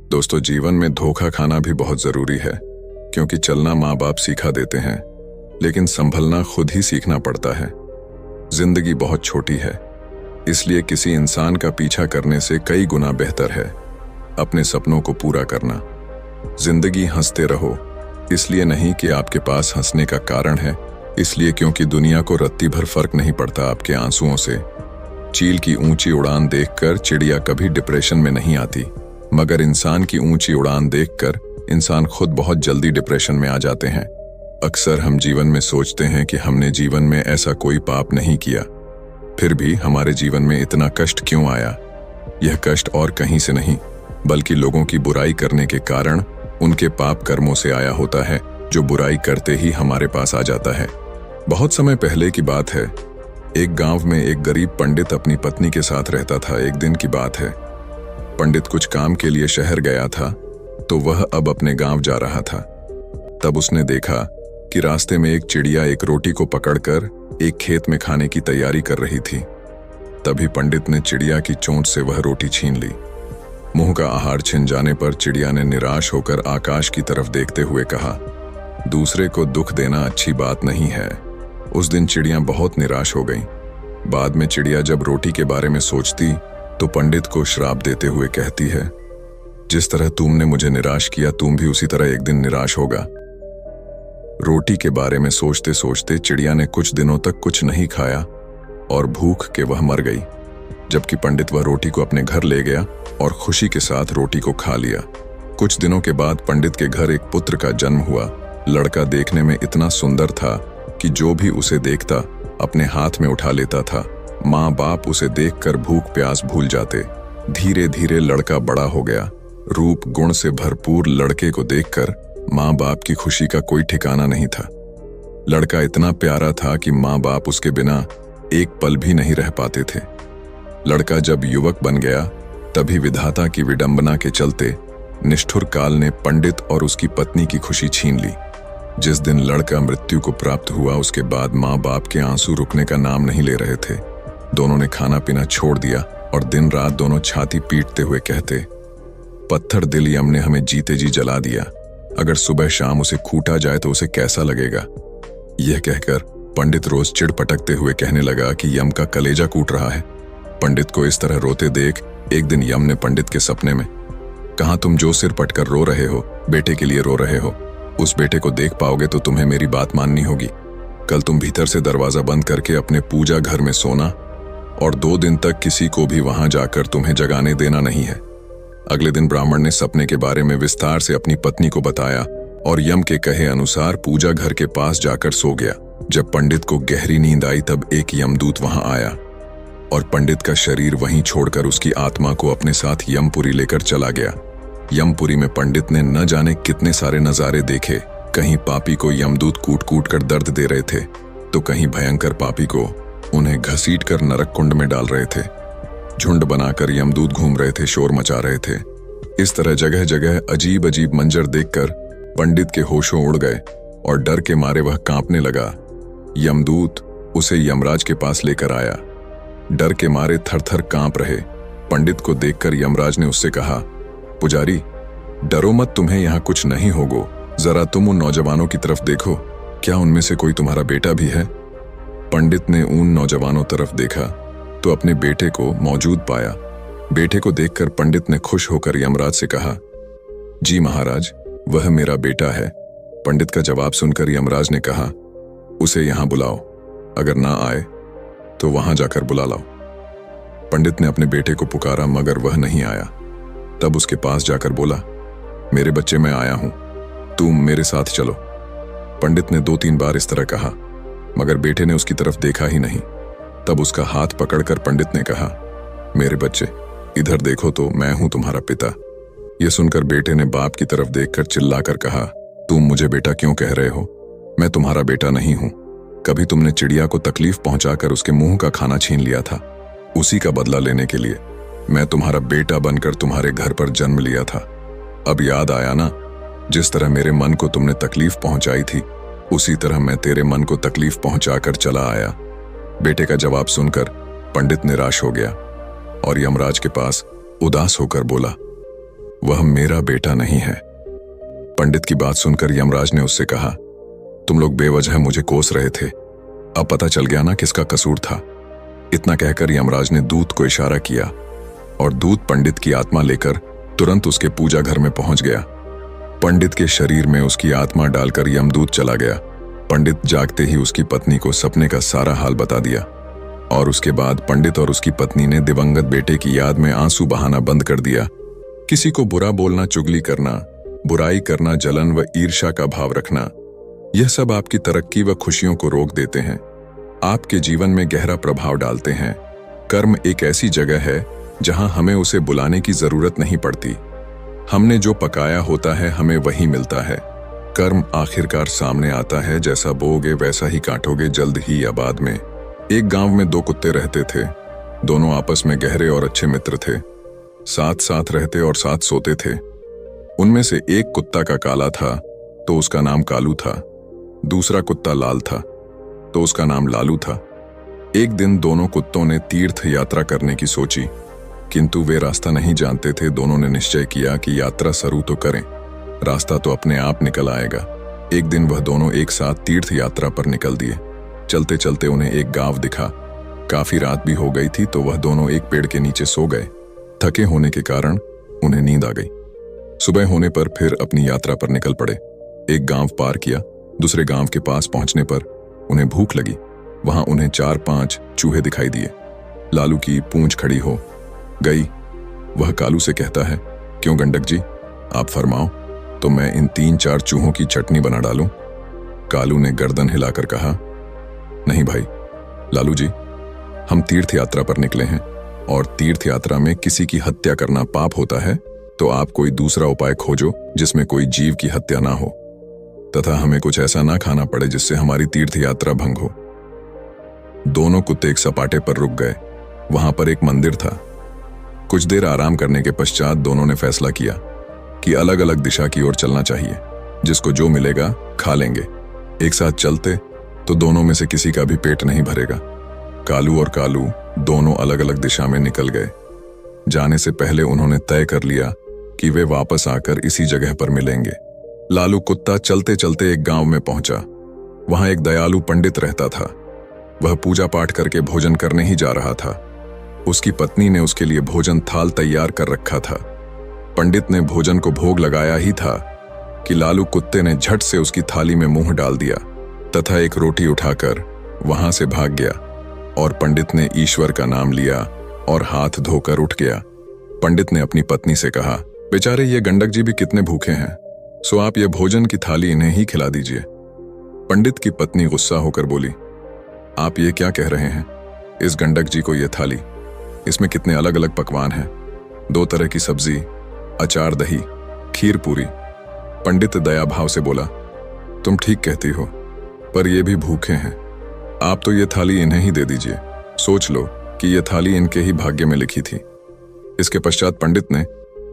दोस्तों, जीवन में धोखा खाना भी बहुत जरूरी है, क्योंकि चलना माँ बाप सिखा देते हैं, लेकिन संभलना खुद ही सीखना पड़ता है। जिंदगी बहुत छोटी है, इसलिए किसी इंसान का पीछा करने से कई गुना बेहतर है अपने सपनों को पूरा करना। जिंदगी हंसते रहो, इसलिए नहीं कि आपके पास हंसने का कारण है, इसलिए क्योंकि दुनिया को रत्ती भर फर्क नहीं पड़ता आपके आंसुओं से। चील की ऊंची उड़ान देखकर चिड़िया कभी डिप्रेशन में नहीं आती, मगर इंसान की ऊंची उड़ान देखकर इंसान खुद बहुत जल्दी डिप्रेशन में आ जाते हैं। अक्सर हम जीवन में सोचते हैं कि हमने जीवन में ऐसा कोई पाप नहीं किया, फिर भी हमारे जीवन में इतना कष्ट क्यों आया। यह कष्ट और कहीं से नहीं, बल्कि लोगों की बुराई करने के कारण उनके पाप कर्मों से आया होता है, जो बुराई करते ही हमारे पास आ जाता है। बहुत समय पहले की बात है, एक गांव में एक गरीब पंडित अपनी पत्नी के साथ रहता था। एक दिन की बात है, पंडित कुछ काम के लिए शहर गया था, तो वह अब अपने गांव जा रहा था। तब उसने देखा कि रास्ते में एक चिड़िया एक रोटी को पकड़कर एक खेत में खाने की तैयारी कर रही थी। तभी पंडित ने चिड़िया की चोंच से वह रोटी छीन ली। मुंह का आहार छिन जाने पर चिड़िया ने निराश होकर आकाश की तरफ देखते हुए कहा, दूसरे को दुख देना अच्छी बात नहीं है। उस दिन चिड़िया बहुत निराश हो गई। बाद में चिड़िया जब रोटी के बारे में सोचती तो पंडित को श्राप देते हुए कहती है, जिस तरह तुमने मुझे निराश किया, तुम भी उसी तरह एक दिन निराश होगा। रोटी के बारे में सोचते सोचते चिड़िया ने कुछ दिनों तक कुछ नहीं खाया और भूख के वह मर गई, जबकि पंडित वह रोटी को अपने घर ले गया और खुशी के साथ रोटी को खा लिया। कुछ दिनों के बाद पंडित के घर एक पुत्र का जन्म हुआ। लड़का देखने में इतना सुंदर था कि जो भी उसे देखता अपने हाथ में उठा लेता था। माँ बाप उसे देखकर भूख प्यास भूल जाते। धीरे धीरे लड़का बड़ा हो गया। रूप गुण से भरपूर लड़के को देखकर माँ बाप की खुशी का कोई ठिकाना नहीं था। लड़का इतना प्यारा था कि माँ बाप उसके बिना एक पल भी नहीं रह पाते थे। लड़का जब युवक बन गया, तभी विधाता की विडंबना के चलते निष्ठुर काल ने पंडित और उसकी पत्नी की खुशी छीन ली। जिस दिन लड़का मृत्यु को प्राप्त हुआ, उसके बाद माँ बाप के आंसू रुकने का नाम नहीं ले रहे थे। दोनों ने खाना पीना छोड़ दिया और दिन रात दोनों छाती पीटते हुए कहते, पत्थर दिल यम ने हमें जीते जी जला दिया। अगर सुबह शाम उसे कूटा जाए तो उसे कैसा लगेगा। यह कहकर पंडित रोज चिढ़ पटकते हुए कहने लगा कि यम का कलेजा कूट रहा है। पंडित को इस तरह रोते देख एक दिन यम ने पंडित के सपने में कहा, तुम जो सिर पटकर रो रहे हो, बेटे के लिए रो रहे हो। उस बेटे को देख पाओगे तो तुम्हें मेरी बात माननी होगी। कल तुम भीतर से दरवाजा बंद करके अपने पूजा घर में सोना और 2 दिन तक किसी को भी वहां जाकर तुम्हें जगाने देना नहीं है। अगले दिन ब्राह्मण ने सपने के बारे में विस्तार से अपनी पत्नी को बताया और यम के कहे अनुसार पूजा घर के पास जाकर सो गया। जब पंडित को गहरी नींद आई, तब एक यमदूत वहां आया और पंडित का शरीर वहीं छोड़कर उसकी आत्मा को अपने साथ यमपुरी लेकर चला गया। यमपुरी में पंडित ने न जाने कितने सारे नजारे देखे। कहीं पापी को यमदूत कूट कूट कर दर्द दे रहे थे, तो कहीं भयंकर पापी को उन्हें घसीट कर नरक कुंड में डाल रहे थे। झुंड बनाकर यमदूत घूम रहे थे, शोर मचा रहे थे। इस तरह जगह जगह अजीब अजीब मंजर देखकर पंडित के होशों उड़ गए और डर के मारे वह कांपने लगा। यमदूत उसे यमराज के पास लेकर आया। डर के मारे थर थर कांप रहे पंडित को देखकर यमराज ने उससे कहा, पुजारी डरो मत, तुम्हें यहाँ कुछ नहीं होगो। जरा तुम उन नौजवानों की तरफ देखो, क्या उनमें से कोई तुम्हारा बेटा भी है। पंडित ने उन नौजवानों तरफ देखा तो अपने बेटे को मौजूद पाया। बेटे को देखकर पंडित ने खुश होकर यमराज से कहा, जी महाराज, वह मेरा बेटा है। पंडित का जवाब सुनकर यमराज ने कहा, उसे यहाँ बुलाओ, अगर ना आए तो वहां जाकर बुला लाओ। पंडित ने अपने बेटे को पुकारा, मगर वह नहीं आया। तब उसके पास जाकर बोला, मेरे बच्चे, मैं आया हूं, तुम मेरे साथ चलो। पंडित ने 2-3 बार इस तरह कहा, मगर बेटे ने उसकी तरफ देखा ही नहीं। तब उसका हाथ पकड़कर पंडित ने कहा, मेरे बच्चे, इधर देखो तो मैं हूं तुम्हारा पिता। यह सुनकर बेटे ने बाप की तरफ देखकर चिल्लाकर कहा, तुम मुझे बेटा क्यों कह रहे हो? मैं तुम्हारा बेटा नहीं हूं। कभी तुमने चिड़िया को तकलीफ पहुंचाकर उसके मुंह का खाना छीन लिया था। उसी का बदला लेने के लिए मैं तुम्हारा बेटा बनकर तुम्हारे घर पर जन्म लिया था। अब याद आया ना, जिस तरह मेरे मन को तुमने तकलीफ पहुंचाई थी, उसी तरह मैं तेरे मन को तकलीफ पहुंचाकर चला आया। बेटे का जवाब सुनकर पंडित निराश हो गया और यमराज के पास उदास होकर बोला, वह मेरा बेटा नहीं है। पंडित की बात सुनकर यमराज ने उससे कहा, तुम लोग बेवजह मुझे कोस रहे थे, अब पता चल गया ना किसका कसूर था। इतना कहकर यमराज ने दूत को इशारा किया और दूत पंडित की आत्मा लेकर तुरंत उसके पूजा घर में पहुंच गया। पंडित के शरीर में उसकी आत्मा डालकर यमदूत चला गया। पंडित जागते ही उसकी पत्नी को सपने का सारा हाल बता दिया और उसके बाद पंडित और उसकी पत्नी ने दिवंगत बेटे की याद में आंसू बहाना बंद कर दिया। किसी को बुरा बोलना, चुगली करना, बुराई करना, जलन व ईर्ष्या का भाव रखना, यह सब आपकी तरक्की व खुशियों को रोक देते हैं, आपके जीवन में गहरा प्रभाव डालते हैं। कर्म एक ऐसी जगह है जहां हमें उसे बुलाने की जरूरत नहीं पड़ती। हमने जो पकाया होता है हमें वही मिलता है। कर्म आखिरकार सामने आता है, जैसा बोओगे वैसा ही काटोगे, जल्द ही या बाद में। एक गांव में दो कुत्ते रहते थे। दोनों आपस में गहरे और अच्छे मित्र थे। साथ साथ रहते और साथ सोते थे। उनमें से एक कुत्ता का काला था तो उसका नाम कालू था। दूसरा कुत्ता लाल था तो उसका नाम लालू था। एक दिन दोनों कुत्तों ने तीर्थ यात्रा करने की सोची, किंतु वे रास्ता नहीं जानते थे। दोनों ने निश्चय किया कि यात्रा शुरू तो करें, रास्ता तो अपने आप निकल आएगा। एक दिन वह दोनों एक साथ तीर्थ यात्रा पर निकल दिए। चलते चलते उन्हें एक गांव दिखा। काफी रात भी हो गई थी तो वह दोनों एक पेड़ के नीचे सो गए। थके होने के कारण उन्हें नींद आ गई। सुबह होने पर फिर अपनी यात्रा पर निकल पड़े। एक गांव पार किया। दूसरे गांव के पास पहुंचने पर उन्हें भूख लगी। वहां उन्हें 4-5 चूहे दिखाई दिए। लालू की पूंछ खड़ी हो गई। वह कालू से कहता है, क्यों गंडक जी, आप फरमाओ तो मैं इन 3-4 चूहों की चटनी बना डालूं। कालू ने गर्दन हिलाकर कहा, नहीं भाई लालू जी, हम तीर्थ यात्रा पर निकले हैं और तीर्थ यात्रा में किसी की हत्या करना पाप होता है, तो आप कोई दूसरा उपाय खोजो जिसमें कोई जीव की हत्या ना हो तथा हमें कुछ ऐसा ना खाना पड़े जिससे हमारी तीर्थ यात्रा भंग हो। दोनों कुत्ते एक सपाटे पर रुक गए। वहां पर एक मंदिर था। कुछ देर आराम करने के पश्चात दोनों ने फैसला किया कि अलग अलग दिशा की ओर चलना चाहिए। जिसको जो मिलेगा खा लेंगे। एक साथ चलते तो दोनों में से किसी का भी पेट नहीं भरेगा। कालू और कालू दोनों अलग अलग दिशा में निकल गए। जाने से पहले उन्होंने तय कर लिया कि वे वापस आकर इसी जगह पर मिलेंगे। लालू कुत्ता चलते चलते एक गांव में पहुंचा। वहां एक दयालु पंडित रहता था। वह पूजा पाठ करके भोजन करने ही जा रहा था। उसकी पत्नी ने उसके लिए भोजन थाल तैयार कर रखा था। पंडित ने भोजन को भोग लगाया ही था कि लालू कुत्ते ने झट से उसकी थाली में मुंह डाल दिया तथा एक रोटी उठाकर वहां से भाग गया और पंडित ने ईश्वर का नाम लिया और हाथ धोकर उठ गया। पंडित ने अपनी पत्नी से कहा, बेचारे ये गंडक जी भी कितने भूखे हैं, सो आप ये भोजन की थाली इन्हें ही खिला दीजिए। पंडित की पत्नी गुस्सा होकर बोली, आप ये क्या कह रहे हैं? इस गंडक जी को ये थाली, इसमें कितने अलग अलग पकवान हैं, 2 तरह की सब्जी, अचार, दही, खीर, पूरी। पंडित दया भाव से बोला, तुम ठीक कहती हो, पर ये भी भूखे हैं। आप तो ये थाली इन्हें ही दे दीजिए। सोच लो कि ये थाली इनके ही भाग्य में लिखी थी। इसके पश्चात पंडित ने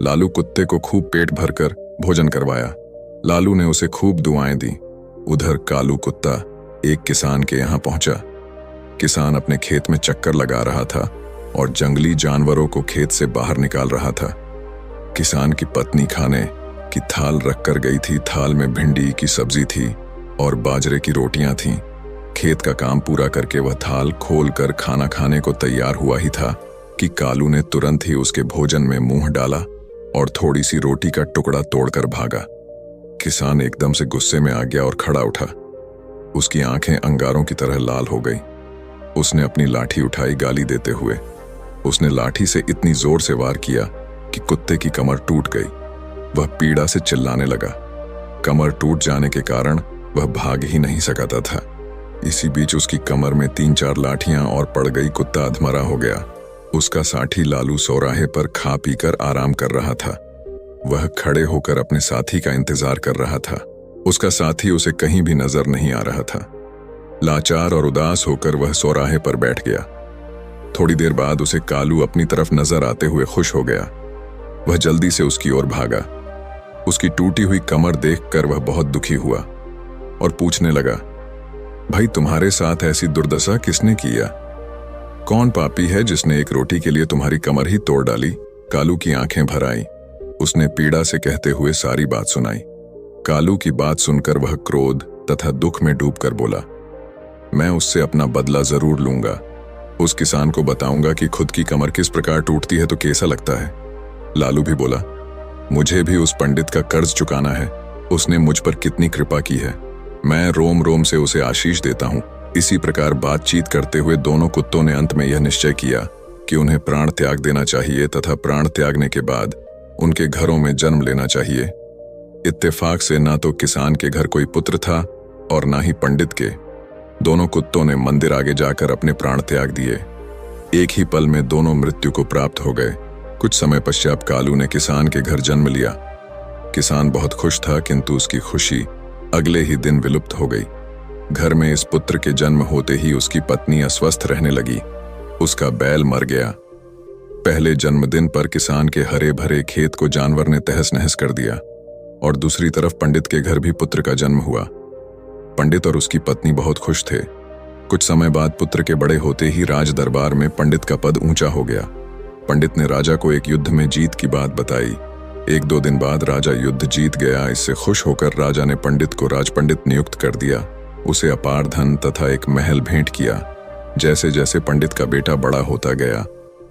लालू कुत्ते को खूब पेट भरकर भोजन करवाया। लालू ने उसे खूब दुआएं दी। उधर कालू कुत्ता एक किसान के यहाँ पहुंचा। किसान अपने खेत में चक्कर लगा रहा था और जंगली जानवरों को खेत से बाहर निकाल रहा था। किसान की पत्नी खाने की थाल रखकर गई थी। थाल में भिंडी की सब्जी थी और बाजरे की रोटियां थीं। खेत का काम पूरा करके वह थाल खोलकर खाना खाने को तैयार हुआ ही था कि कालू ने तुरंत ही उसके भोजन में मुंह डाला और थोड़ी सी रोटी का टुकड़ा तोड़कर भागा। किसान एकदम से गुस्से में आ गया और खड़ा उठा। उसकी आंखें अंगारों की तरह लाल हो गई। उसने अपनी लाठी उठाई गाली देते हुए। उसने लाठी से इतनी जोर से वार किया कि कुत्ते की कमर टूट गई। वह पीड़ा से चिल्लाने लगा। कमर टूट जाने के कारण वह भाग ही नहीं सकता था। इसी बीच उसकी कमर में 3-4 लाठियां और पड़ गई। कुत्ता अधमरा हो गया। उसका साथी लालू चौराहे पर खा पीकर आराम कर रहा था। वह खड़े होकर अपने साथी का इंतजार कर रहा था। उसका साथी उसे कहीं भी नजर नहीं आ रहा था। लाचार और उदास होकर वह चौराहे पर बैठ गया। थोड़ी देर बाद उसे कालू अपनी तरफ नजर आते हुए खुश हो गया। वह जल्दी से उसकी ओर भागा। उसकी टूटी हुई कमर देखकर वह बहुत दुखी हुआ और पूछने लगा, भाई तुम्हारे साथ ऐसी दुर्दशा किसने किया? कौन पापी है जिसने एक रोटी के लिए तुम्हारी कमर ही तोड़ डाली? कालू की आंखें भर आई। उसने पीड़ा से कहते हुए सारी बात सुनाई। कालू की बात सुनकर वह क्रोध तथा दुख में डूबकर बोला, मैं उससे अपना बदला जरूर लूंगा। उस किसान को बताऊंगा कि खुद की कमर किस प्रकार टूटती है तो कैसा लगता है। लालू भी बोला, मुझे भी उस पंडित का कर्ज चुकाना है। उसने मुझ पर कितनी कृपा की है, मैं रोम रोम से उसे आशीष देता हूँ। इसी प्रकार बातचीत करते हुए दोनों कुत्तों ने अंत में यह निश्चय किया कि उन्हें प्राण त्याग देना चाहिए तथा प्राण त्यागने के बाद उनके घरों में जन्म लेना चाहिए। इत्तेफाक से ना तो किसान के घर कोई पुत्र था और ना ही पंडित के। दोनों कुत्तों ने मंदिर आगे जाकर अपने प्राण त्याग दिए। एक ही पल में दोनों मृत्यु को प्राप्त हो गए। कुछ समय पश्चात कालू ने किसान के घर जन्म लिया। किसान बहुत खुश था, किंतु उसकी खुशी अगले ही दिन विलुप्त हो गई। घर में इस पुत्र के जन्म होते ही उसकी पत्नी अस्वस्थ रहने लगी। उसका बैल मर गया। पहले जन्मदिन पर किसान के हरे भरे खेत को जानवर ने तहस नहस कर दिया और दूसरी तरफ पंडित के घर भी पुत्र का जन्म हुआ। पंडित और उसकी पत्नी बहुत खुश थे। कुछ समय बाद पुत्र के बड़े होते ही राज दरबार में पंडित का पद ऊंचा हो गया। पंडित ने राजा को एक युद्ध में जीत की बात बताई। 1-2 दिन बाद राजा युद्ध जीत गया। इससे खुश होकर राजा ने पंडित को राजपंडित नियुक्त कर दिया। उसे अपार धन तथा एक महल भेंट किया। जैसे जैसे पंडित का बेटा बड़ा होता गया,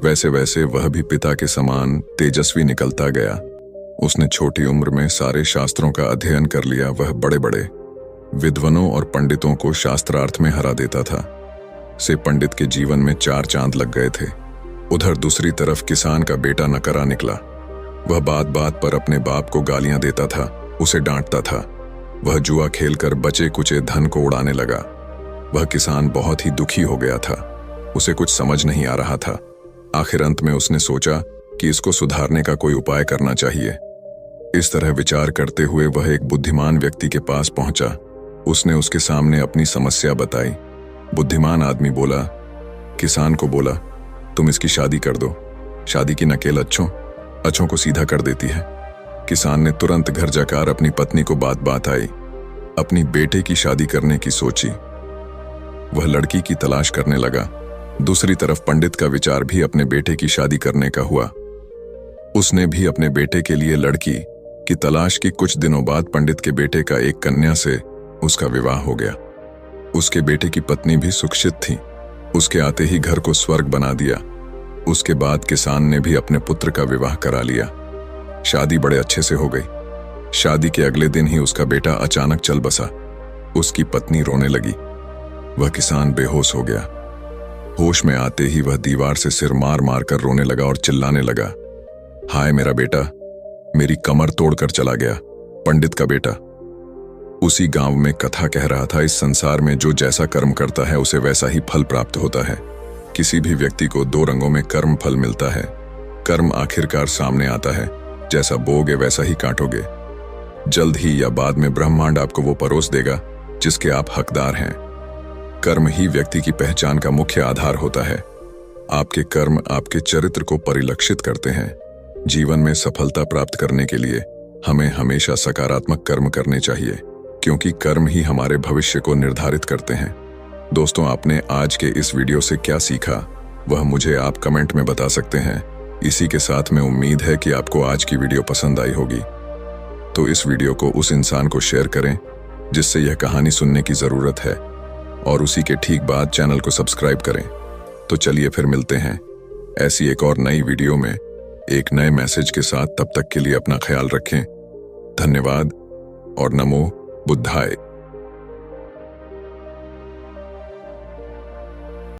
वैसे वैसे वह भी पिता के समान तेजस्वी निकलता गया। उसने छोटी उम्र में सारे शास्त्रों का अध्ययन कर लिया। वह बड़े बड़े विद्वानों और पंडितों को शास्त्रार्थ में हरा देता था। से पंडित के जीवन में 4 चांद लग गए थे। उधर दूसरी तरफ किसान का बेटा नकरा निकला। वह बात बात पर अपने बाप को गालियां देता था, उसे डांटता था। वह जुआ खेलकर बचे कुचे धन को उड़ाने लगा। वह किसान बहुत ही दुखी हो गया था। उसे कुछ समझ नहीं आ रहा था। आखिर अंत में उसने सोचा कि इसको सुधारने का कोई उपाय करना चाहिए। इस तरह विचार करते हुए वह एक बुद्धिमान व्यक्ति के पास पहुंचा। उसने उसके सामने अपनी समस्या बताई। बुद्धिमान आदमी बोला, किसान को बोला, तुम इसकी शादी कर दो। शादी की नकेल अच्छों को सीधा कर देती है। किसान ने तुरंत घर जाकर अपनी पत्नी को बात आई। अपनी बेटे की शादी करने की सोची। वह लड़की की तलाश करने लगा। दूसरी तरफ पंडित का विचार भी अपने बेटे की शादी करने का हुआ। उसने भी अपने बेटे के लिए लड़की की तलाश की। कुछ दिनों बाद पंडित के बेटे का एक कन्या से उसका विवाह हो गया। उसके बेटे की पत्नी भी सुशिक्षित थी। उसके आते ही घर को स्वर्ग बना दिया। उसके बाद किसान ने भी अपने पुत्र का विवाह करा लिया। शादी बड़े अच्छे से हो गई। शादी के अगले दिन ही उसका बेटा अचानक चल बसा। उसकी पत्नी रोने लगी। वह किसान बेहोश हो गया। होश में आते ही वह दीवार से सिर मार मार कर रोने लगा और चिल्लाने लगा, हाय मेरा बेटा, मेरी कमर तोड़कर चला गया। पंडित का बेटा उसी गांव में कथा कह रहा था, इस संसार में जो जैसा कर्म करता है उसे वैसा ही फल प्राप्त होता है। किसी भी व्यक्ति को 2 रंगों में कर्म फल मिलता है। कर्म आखिरकार सामने आता है, जैसा बोगे वैसा ही काटोगे। जल्द ही या बाद में ब्रह्मांड आपको वो परोस देगा जिसके आप हकदार हैं। कर्म ही व्यक्ति की पहचान का मुख्य आधार होता है। आपके कर्म आपके चरित्र को परिलक्षित करते हैं। जीवन में सफलता प्राप्त करने के लिए हमें हमेशा सकारात्मक कर्म करने चाहिए, क्योंकि कर्म ही हमारे भविष्य को निर्धारित करते हैं। दोस्तों, आपने आज के इस वीडियो से क्या सीखा वह मुझे आप कमेंट में बता सकते हैं। इसी के साथ में उम्मीद है कि आपको आज की वीडियो पसंद आई होगी। तो इस वीडियो को उस इंसान को शेयर करें जिससे यह कहानी सुनने की जरूरत है, और उसी के ठीक बाद चैनल को सब्सक्राइब करें। तो चलिए फिर मिलते हैं ऐसी एक और नई वीडियो में एक नए मैसेज के साथ। तब तक के लिए अपना ख्याल रखें। धन्यवाद और नमो बुद्धाय।